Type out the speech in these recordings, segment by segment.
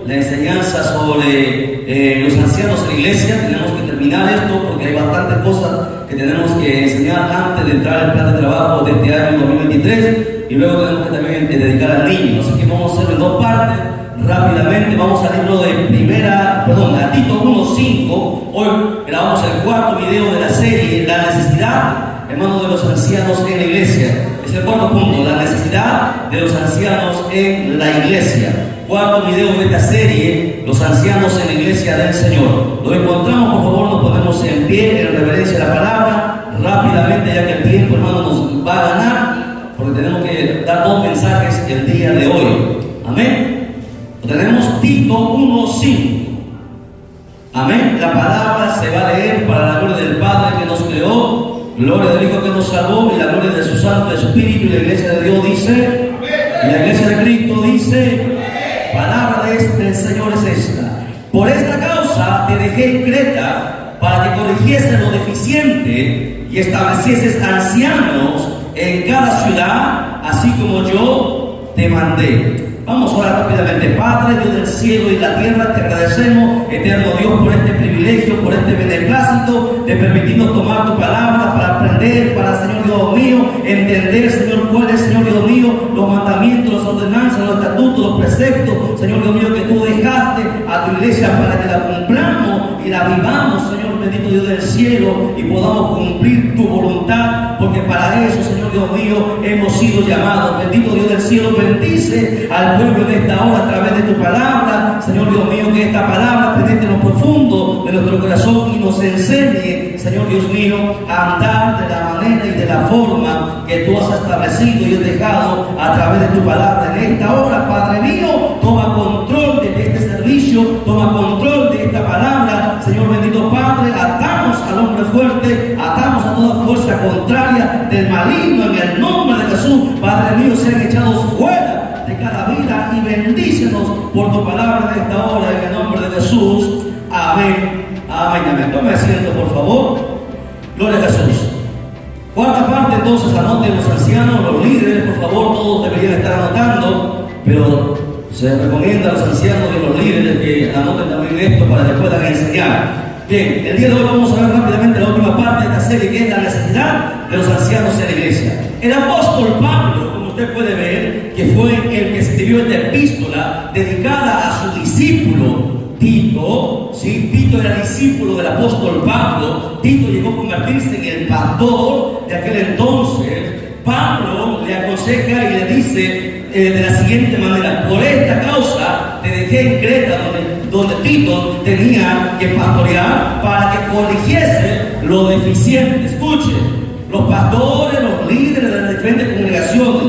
la enseñanza sobre los ancianos en la iglesia. Tenemos que terminar esto porque hay bastantes cosas que tenemos que enseñar antes de entrar al plan de trabajo de este año 2023, y luego tenemos que también dedicar al niño. Así que vamos a hacerlo en dos partes. Rápidamente vamos al libro de a Tito 1:5. Hoy grabamos el cuarto video de la serie, la necesidad, hermanos, de los ancianos en la iglesia. Es el cuarto punto, la necesidad de los ancianos en la iglesia. Cuarto video de esta serie, los ancianos en la iglesia del Señor. Lo encontramos, por favor, nos ponemos en pie en reverencia a la palabra, rápidamente, ya que el tiempo, hermano, nos va a ganar, porque tenemos que dar dos mensajes el día de hoy. Amén. Tenemos Tito 1:5. Amén. La palabra se va a leer para la gloria del Padre que nos creó, gloria del Hijo que nos salvó y la gloria de su Santo Espíritu. Y la iglesia de Dios dice, y la iglesia de Cristo dice, palabra del Señor es esta: por esta causa te dejé en Creta, para que corrigiese lo deficiente y establecieses ancianos en cada ciudad, así como yo te mandé. Vamos a orar rápidamente. Padre, Dios del cielo y la tierra, te agradecemos, eterno Dios, por este privilegio, por este beneplácito de permitirnos tomar tu palabra para aprender, para, Señor Dios mío, entender, Señor, cuál es, Señor Dios mío, los mandamientos, las ordenanzas, los estatutos, los preceptos, Señor Dios mío, que tú dejaste a tu iglesia para que la cumplamos y la vivamos, Señor bendito Dios del cielo, y podamos cumplir tu voluntad, porque para eso, Señor Dios mío, hemos sido llamados. Bendito Dios del cielo, bendice al pueblo en esta hora a través de tu palabra, Señor Dios mío, que esta palabra penetre en lo profundo de nuestro corazón y nos enseñe, Señor Dios mío, a andar de la manera y de la forma que tú has establecido y has dejado a través de tu palabra. En esta hora, Padre mío, toma control de este servicio, toma control de esta palabra, Señor bendito Padre. Atamos al hombre fuerte, atamos a toda fuerza contraria del maligno en el nombre de Jesús. Padre mío, sean echados fuera de cada vida y bendícenos por tu palabra en esta hora, en el nombre de Jesús. Amén, amén, amén. Tome asiento, por favor. Gloria a Jesús. Cuarta parte, entonces, anoten los ancianos, los líderes, por favor, todos deberían estar anotando, pero se recomienda a los ancianos y los líderes que anoten también esto para que puedan enseñar. Bien, el día de hoy vamos a ver rápidamente la última parte de esta serie, que es la necesidad de los ancianos en la iglesia. El apóstol Pablo, como usted puede ver, que fue el que escribió esta epístola dedicada a su discípulo Tito. Sí, Tito era discípulo del apóstol Pablo. Tito llegó a convertirse en el pastor de aquel entonces. Pablo le aconseja y le dice de la siguiente manera: por esta causa te dejé en Creta, donde Tito tenía que pastorear, para que corrigiese lo deficiente. Escuche, los pastores, los líderes de las diferentes congregaciones,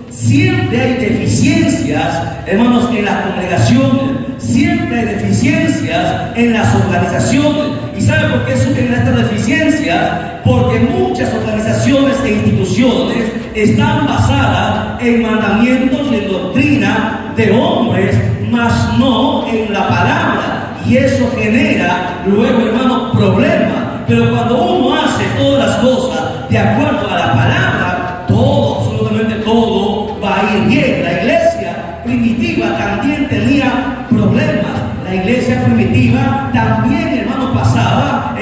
siempre hay deficiencias, hermanos, en las congregaciones. Siempre hay deficiencias en las organizaciones. ¿Y sabe por qué surgen estas deficiencias? Porque muchas organizaciones e instituciones están basadas en mandamientos y en doctrina de hombres, mas no en la palabra. Y eso genera luego, hermanos, problemas. Pero cuando uno hace todas las cosas de acuerdo a la palabra, todo, absolutamente todo, va a ir bien. La iglesia primitiva también tenía problemas. La iglesia primitiva también, hermanos, pasaba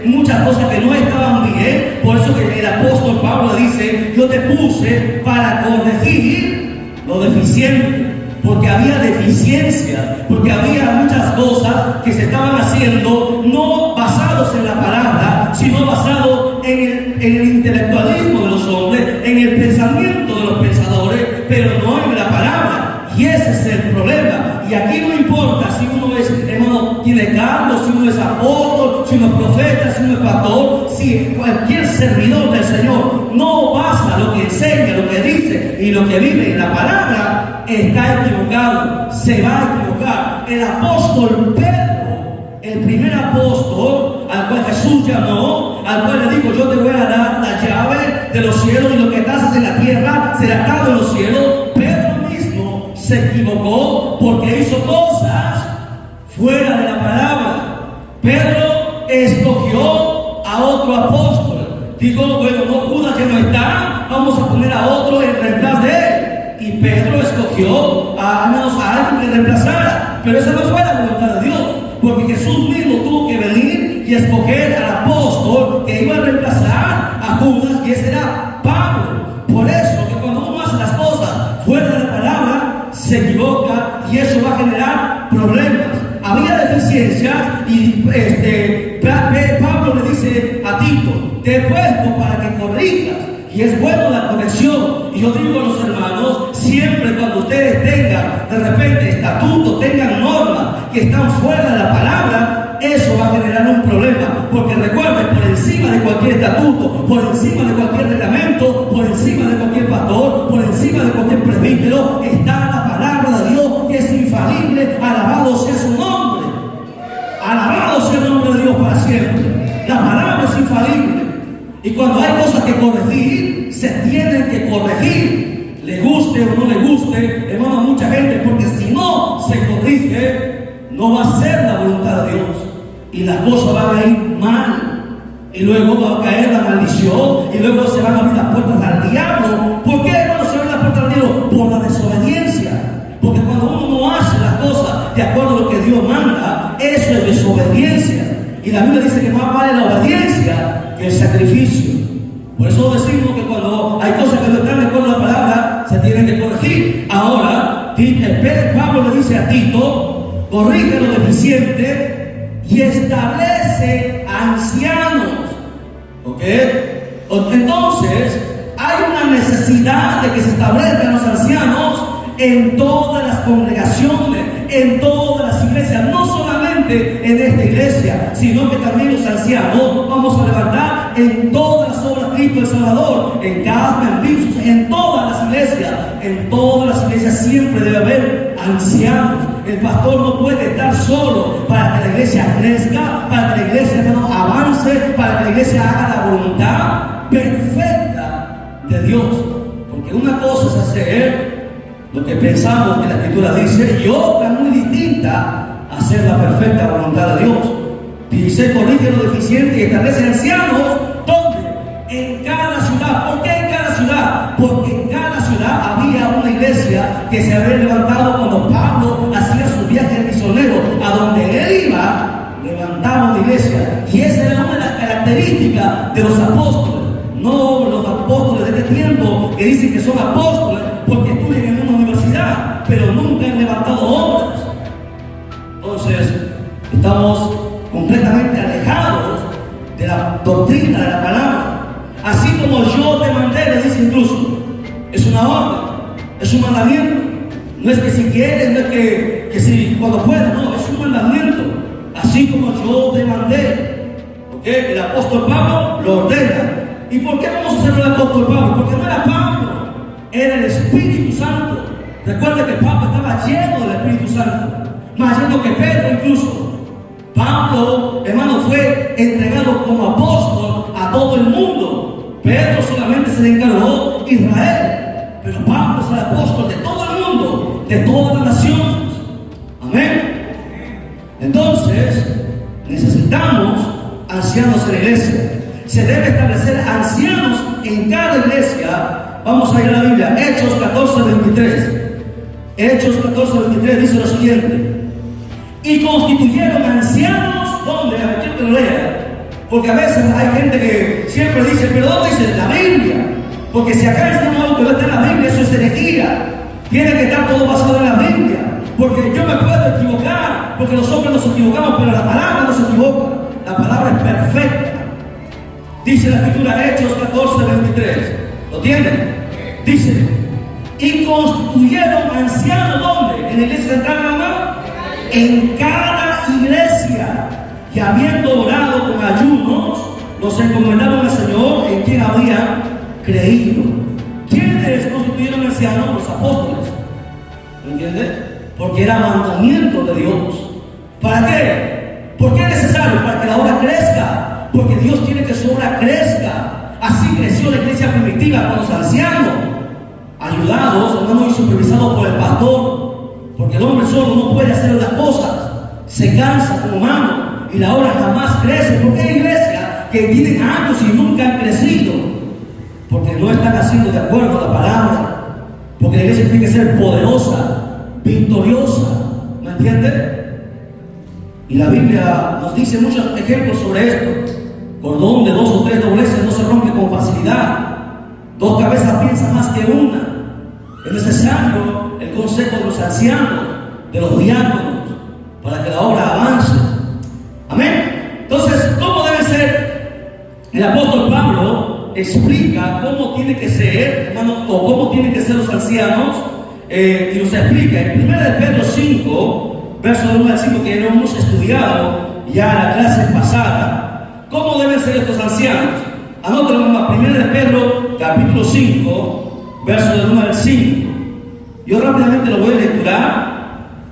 muchas cosas que no estaban bien. Por eso que el apóstol Pablo dice: yo te puse para corregir lo deficiente. Porque había deficiencia, porque había muchas cosas que se estaban haciendo no basados en la palabra, sino basados en el intelectualismo de los hombres, en el pensamiento de los pensadores, pero no en la palabra. Y ese es el problema. Y aquí no importa si uno es, hermano, tiene cargo, si uno es apóstol, si uno es profeta, si uno es pastor, si cualquier servidor del Señor no basa lo que enseña, lo que dice y lo que vive en la palabra, está equivocado, se va a equivocar. El apóstol Pedro, el primer apóstol al cual Jesús llamó, al cual le dijo: yo te voy a dar la llave de los cielos, y lo que estás en la tierra será atado en los cielos. Pedro mismo se equivocó porque hizo cosas fuera de la palabra. Pedro escogió a otro apóstol. Dijo: bueno, no, Judas ya no está, vamos a poner a otro en reemplazo de él. Y Pedro escogió a alguien que reemplazara. pero esa no fue la voluntad de Dios, porque Jesús mismo tuvo que venir y escoger al apóstol que iba a reemplazar a Judas, y ese era Pablo. Por eso que cuando uno hace las cosas fuera de la palabra, se equivoca y eso va a generar problemas. Había deficiencias y Pablo le dice a Tito: te he puesto para que corrijas, y es bueno la corrección. Y yo digo a los hermanos, siempre cuando ustedes tengan de repente estatutos, tengan normas que están fuera de la palabra, eso va a generar un problema. Porque recuerden, por encima de cualquier estatuto, por encima de cualquier reglamento, por encima de cualquier pastor, por encima de cualquier presbítero, está la palabra de Dios, que es infalible. Alabado sea su nombre. Alabado sea el nombre de Dios para siempre. La palabra es infalible. Y cuando hay cosas que corregir, se tienen que corregir. Le guste o no le guste, hermano, a mucha gente, porque si no se corrige, no va a ser la voluntad de Dios. Y las cosas van a ir mal. Y luego va a caer la maldición. Y luego se van a abrir las puertas al diablo. ¿Por qué, hermano, se abren las puertas al diablo? Por la desobediencia. Porque cuando uno no hace las cosas de acuerdo a lo que Dios manda, eso es desobediencia. Y la Biblia dice que más vale la obediencia que el sacrificio. Por eso decimos que cuando hay cosas que no están de acuerdo a la palabra, se tienen que corregir. Ahora, Pablo le dice a Tito: corrige lo deficiente y establece ancianos. ¿Ok? Entonces, hay una necesidad de que se establezcan los ancianos en todas las congregaciones, en todas las iglesias, no solamente en esta iglesia, sino que también los ancianos vamos a levantar en todas las obras de Cristo el Salvador, en Casma, en Visos, en todas las iglesias. En todas las iglesias siempre debe haber ancianos. El pastor no puede estar solo para que la iglesia crezca, para que la iglesia no avance, para que la iglesia haga la voluntad perfecta de Dios. Porque una cosa es hacer lo que pensamos que la Escritura dice, y otra muy distinta, hacer la perfecta voluntad de Dios. Dice: corrige lo deficiente y establece ancianos. ¿Dónde? En cada ciudad. ¿Por qué en cada ciudad? Porque en cada ciudad había una iglesia que se había levantado cuando Pablo hacía sus viajes misioneros. A donde él iba, levantaba una iglesia. Y esa era una de las características de los apóstoles. No los apóstoles de este tiempo que dicen que son apóstoles porque estudian en una universidad, pero nunca han levantado obras. Entonces, estamos completamente alejados de la doctrina de la palabra. Así como yo te mandé, le dice incluso, es una orden, es un mandamiento. No es que si quieres, no es que si cuando puedes, no, es un mandamiento. Así como yo te mandé. ¿Ok? El apóstol Pablo lo ordena. ¿Y por qué vamos a hacerlo el apóstol Pablo? Porque no era Pablo, era el Espíritu Santo. Recuerda que Pablo estaba lleno del Espíritu Santo, más lleno que Pedro incluso. Pablo, hermano, fue entregado como apóstol a todo el mundo. Pedro solamente se le encargó Israel, pero Pablo es el apóstol de todo el mundo, de todas las naciones. Amén. Entonces, necesitamos ancianos en la iglesia. Se debe establecer ancianos en cada iglesia. Vamos a ir a la Biblia, Hechos 14:23. Hechos 14:23 dice lo siguiente: y constituyeron ancianos. ¿Dónde? A ver, quiero que lo lea. Porque a veces hay gente que siempre dice: pero ¿dónde dice? La Biblia. Porque si acá está algo que no está en la Biblia, eso es herejía. Tiene que estar todo basado en la Biblia. Porque yo me puedo equivocar, porque los hombres nos equivocamos, pero la palabra no se equivoca. La palabra es perfecta. Dice la Escritura, Hechos 14:23. ¿Lo tienen? Dice: y constituyeron ancianos. ¿Dónde? En la iglesia central, mamá. En cada iglesia. Y habiendo orado con ayunos, los encomendaron al Señor en quien habían creído. ¿Quiénes constituyeron ancianos? Los apóstoles. ¿Me entiendes? Porque era mandamiento de Dios. ¿Para qué? ¿Por qué es necesario? Para que la obra crezca. Porque Dios quiere que su obra crezca. Así creció la iglesia primitiva con los ancianos, ayudados, hermano, y supervisados por el pastor. Porque el hombre solo no puede hacer las cosas, se cansa como humano y la obra jamás crece. Porque hay iglesias que tienen años y nunca han crecido, porque no están haciendo de acuerdo a la palabra. Porque la iglesia tiene que ser poderosa, victoriosa. ¿Me ¿Me entiende? Y la Biblia nos dice muchos ejemplos sobre esto. Cordón de 2 o 3 dobleces no se rompe con facilidad. 2 cabezas piensan más que una. Es necesario el consejo de los ancianos, de los diáconos, para que la obra avance. Amén. Entonces, ¿cómo debe ser? El apóstol Pablo explica cómo tiene que ser, hermano, o cómo tienen que ser los ancianos, y nos explica en 1 de Pedro 5, verso 1 al 5, que no hemos estudiado ya en la clase pasada, cómo deben ser estos ancianos. Anótalo nomás, 1 de Pedro, capítulo 5, verso del 1 al 5. Yo rápidamente lo voy a lecturar,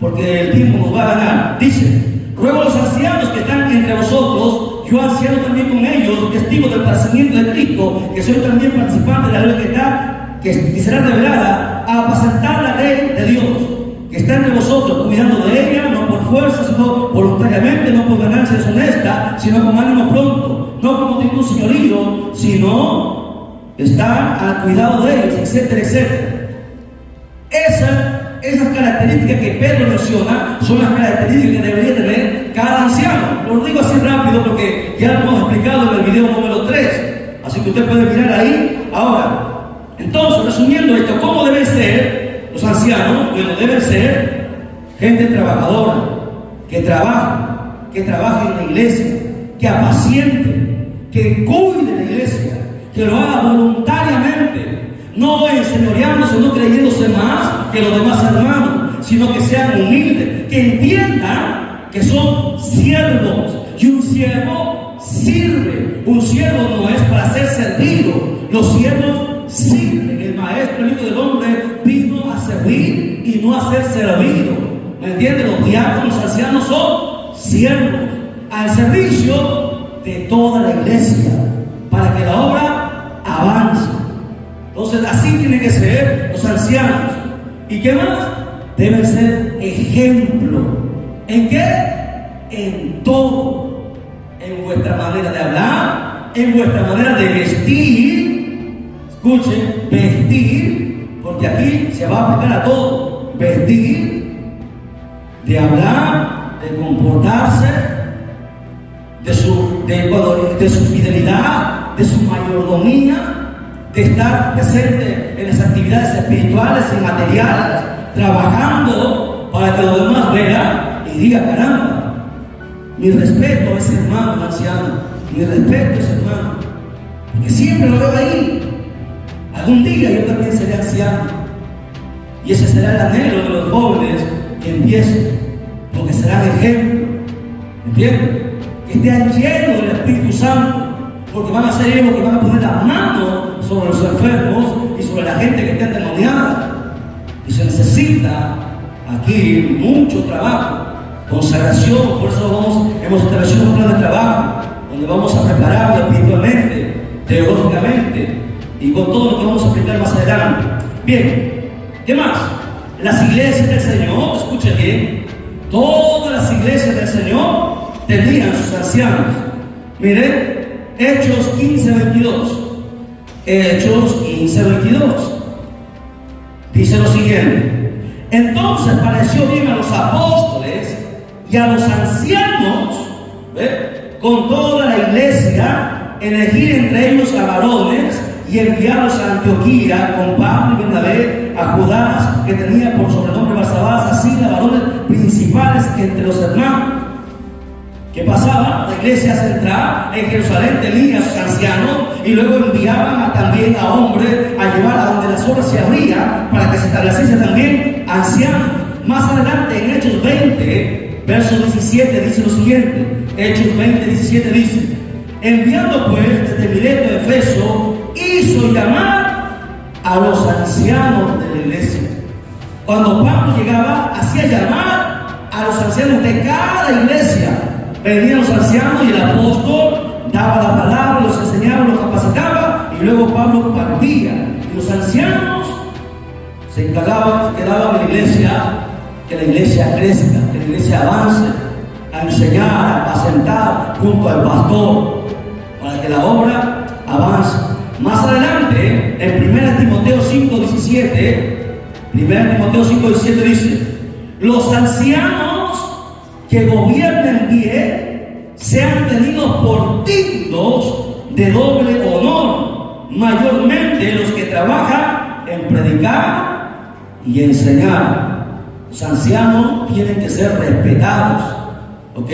porque el tiempo nos va a ganar. Dice: ruego a los ancianos que están entre vosotros, yo anciano también con ellos, testigo del padecimiento de Cristo, que soy también participante de la ley que será revelada, a apacentar la ley de Dios, que está entre vosotros, cuidando de ella, no por fuerza, sino voluntariamente, no por ganancia deshonesta, sino con ánimo pronto, no como tipo señorío, sino estar al cuidado de ellos, etcétera, etcétera. Esas características que Pedro menciona son las características que debería tener cada anciano. Lo digo así rápido porque ya lo hemos explicado en el video número 3, así que usted puede mirar ahí. Ahora, entonces, resumiendo esto, ¿cómo deben ser los ancianos? Bueno, deben ser gente trabajadora, que trabaje en la iglesia, que apaciente, que cuide de la iglesia, que lo haga voluntariamente, no enseñoreándose, no creyéndose más que los demás hermanos, sino que sean humildes, que entiendan que son siervos, y un siervo sirve. Un siervo no es para ser servido, los siervos sirven. El maestro, el Hijo del Hombre, vino a servir y no a ser servido. ¿Me entienden? Los diáconos, los ancianos son siervos al servicio de toda la iglesia para que la obra avance. Entonces, así tienen que ser los ancianos. ¿Y qué más? Deben ser ejemplo. ¿En qué? En todo. En vuestra manera de hablar, en vuestra manera de vestir. Escuchen, vestir, porque aquí se va a aplicar a todo. Vestir, de hablar, de comportarse, de su fidelidad, de su mayordomía, de estar presente en las actividades espirituales y materiales, trabajando para que los demás vean y digan: caramba, mi respeto a ese hermano anciano, mi respeto a ese hermano, porque siempre lo veo ahí. Algún día yo también seré anciano, y ese será el anhelo de los jóvenes que empiecen, porque serán ejemplo, ¿entienden? Que estén llenos del Espíritu Santo, porque van a ser ellos los que van a poner la mano sobre los enfermos y sobre la gente que está endemoniada. Y se necesita aquí mucho trabajo, consagración. Por eso hemos establecido un plan de trabajo donde vamos a prepararlo espiritualmente, teológicamente y con todo lo que vamos a explicar más adelante. Bien, ¿qué más? Las iglesias del Señor, escuchen bien, todas las iglesias del Señor tenían sus ancianos. Miren, Hechos 15:22. Hechos 15:22. Dice lo siguiente: entonces pareció bien a los apóstoles y a los ancianos, con toda la iglesia, elegir entre ellos a varones y enviarlos a Antioquía con Pablo y Bernabé, a Judas, que tenía por sobrenombre Barsabás, así a varones principales entre los hermanos. ¿Qué pasaba? La iglesia central en Jerusalén tenía a sus ancianos y luego enviaban también a hombres a llevar a donde las obras se abrían para que se estableciesen también ancianos. Más adelante en Hechos 20, verso 17 dice lo siguiente. Hechos 20, 17 dice: enviando pues desde Mileto a Efeso, hizo llamar a los ancianos de la iglesia. Cuando Pablo llegaba, hacía llamar a los ancianos de cada iglesia. Venían los ancianos y el apóstol daba la palabra, los enseñaba, los capacitaba, y luego Pablo partía. Y los ancianos se encargaban, quedaban en la iglesia, que la iglesia crezca, que la iglesia avance, a enseñar, a apacentar junto al pastor, para que la obra avance. Más adelante, en 1 Timoteo 5:17, 1 Timoteo 5:17 dice: los ancianos que gobiernen bien sean tenidos por dignos de doble honor, mayormente los que trabajan en predicar y enseñar. Los ancianos tienen que ser respetados, ¿ok?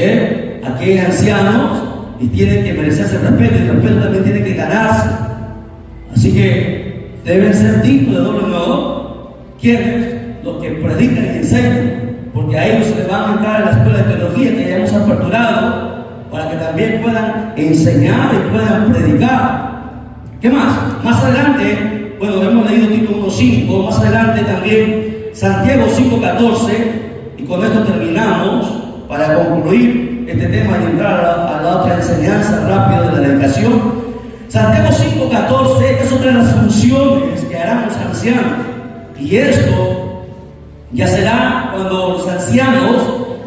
Aquí hay ancianos y tienen que merecerse respeto, y el respeto también tiene que ganarse. Así que deben ser dignos de doble honor. ¿Quiénes? Los que predican y enseñan, porque a ellos se les van a entrar en la escuela de teología que ya hemos aperturado, para que también puedan enseñar y puedan predicar. ¿Qué más? Más adelante, bueno, hemos leído Tito 1:5, más adelante también Santiago 5:14, y con esto terminamos para concluir este tema y entrar a la otra enseñanza rápida de la dedicación. Santiago 5:14 es otra de las funciones que harán los ancianos, y esto ya será cuando los ancianos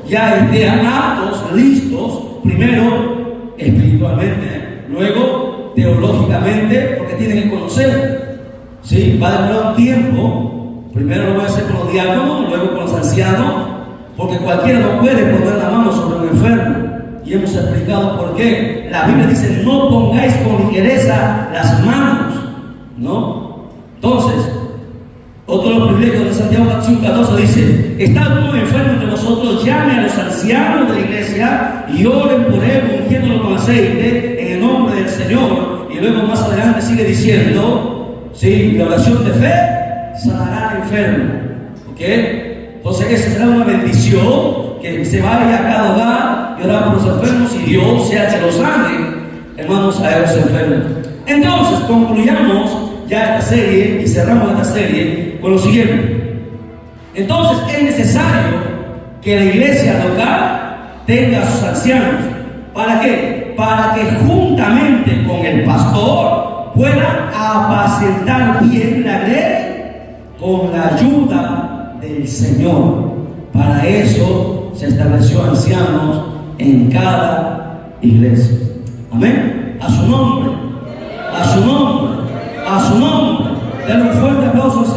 ya estén aptos, listos, primero espiritualmente, luego teológicamente, porque tienen que conocer. ¿Sí? Va a demorar un tiempo. Primero lo voy a hacer con los diáconos, luego con los ancianos, porque cualquiera no puede poner la mano sobre un enfermo. Y hemos explicado por qué. La Biblia dice: no pongáis con ligereza las manos, ¿no? Entonces, otro de los privilegios de Santiago 5:14 dice: está alguno enfermo entre vosotros, llame a los ancianos de la iglesia y oren por él, ungiéndolo con aceite en el nombre del Señor. Y luego más adelante sigue diciendo: sí, la oración de fe sanará al enfermo. ¿Ok? Entonces esa será una bendición, que se vaya a cada hogar y orar por los enfermos, y Dios sea que los sane, hermanos, a esos enfermos. Entonces concluyamos ya esta serie y cerramos esta serie con lo siguiente. Entonces es necesario que la iglesia local tenga a sus ancianos. ¿Para qué? Para que juntamente con el pastor puedan apacentar bien la grey con la ayuda del Señor. Para eso se estableció ancianos en cada iglesia. Amén. A su nombre, a su nombre, a su nombre. Den un fuerte aplauso.